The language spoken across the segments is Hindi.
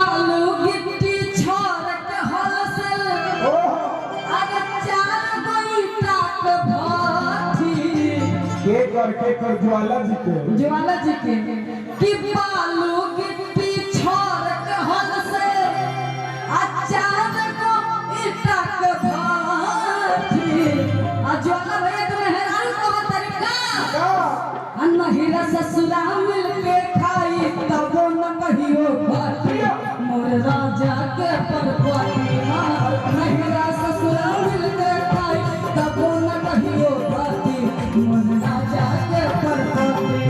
आलू गिट्टी छोरक हलसल अरे चार बैठा के भाठी के कर ज्वाला जी के कि बालू गिट्टी छोरक हलसल चार को ईटा के भाठी आ ज्वाला भैया तुम्हें हैरान कहो तरीका अनहिरा ससुरा मिलके खाई तब न कहियो भाटी मोर राजा के परपति अनहिरा ससुरा मिलके खाई तब न कहियो भाटी मोर राजा के परपति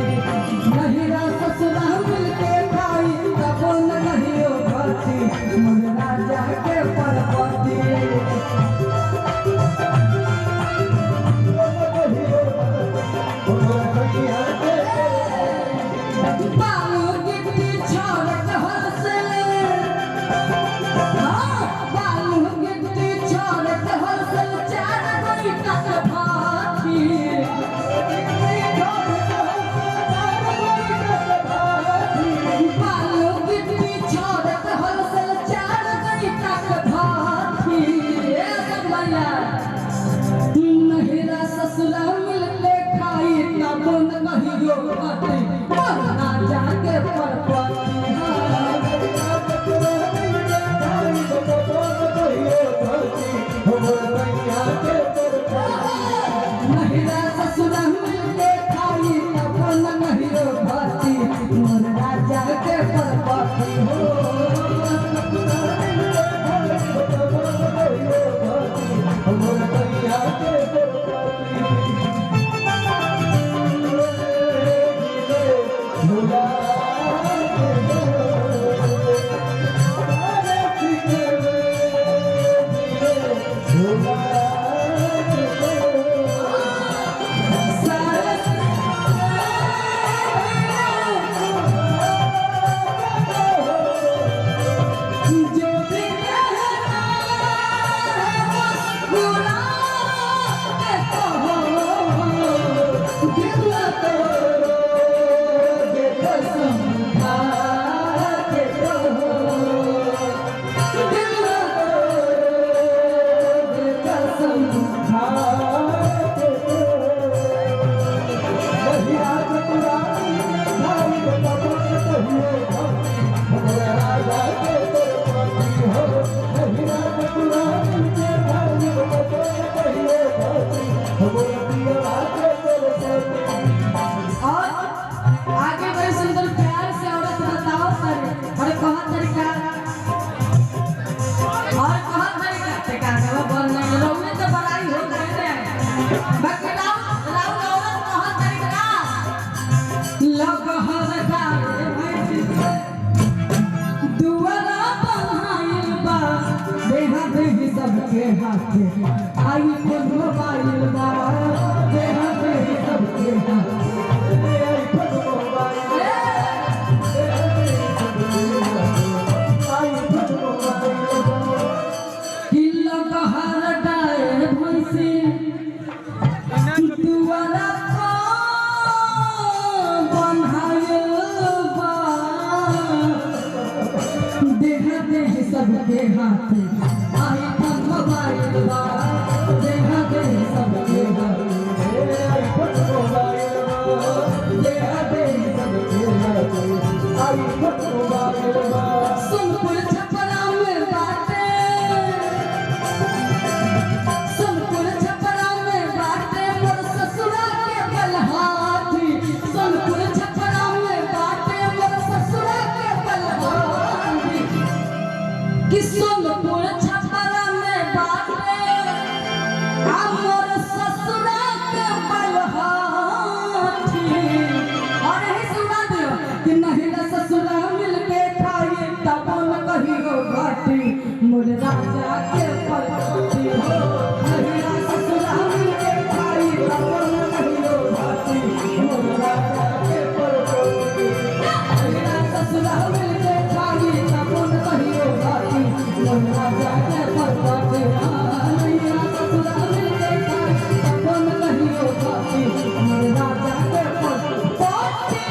अनहिरा ससुरा मिलके खाई तब न कहियो भाटी मोर राजा के परपति बालू गिट्टी छोरक हलसल बालू गिट्टी छोरक हलसल चार बैठा के भाठी बालू गिट्टी छोरक हलसल चार बैठा के भाठी सब भैया नहिरा ससुरा मिलके खाई तब न कहियो भाटी राजा के परपति नहिरा ससुरा मिलके खाई तब न कहियो भाटी मोर राजा के परपति आगे बड़े सुंदर प्यार से औरत बताओ सर और कहा तरीका टेका के बोल नहीं रोने तो बड़ाई हो गए रे बकलाओ लाओ औरत कहा तरीका लग हरदार दुआरा बन्हाइल बा देहा देही सबके हाथे आई फोन मोबाइल बा देहा देही सबके हाथे सबके हाथे आई फोन मोबाइल बा देहा दे सबके हाथे आई फोन मोबाइल बा देहा दे सबके हाथे आई फोन मोबाइल बा सुनपुर छपरा में बाटे सुनपुर छपरा में बाटे मोर ससुरा के बलहाठी सुनपुर छपरा में बाटे मोर ससुरा के बलहाठी कि सोनपुर छपरा में बाटे हमर ससुरा के बलहाठी और ही सुना दियो कि नहीं न ससुरा मिलके खाई तब न कहियो घाटी मोर राजा के परपति हो नहीं न ससुरा मिलके खाई तब न कहियो घाटी मोर राजा के परपति नहीं न ससुरा मिलके खाई तब न कहियो घाटी मोर राजा के परपति नहीं न ससुरा मिलके खाई तब न कहियो घाटी मोर राजा के परपति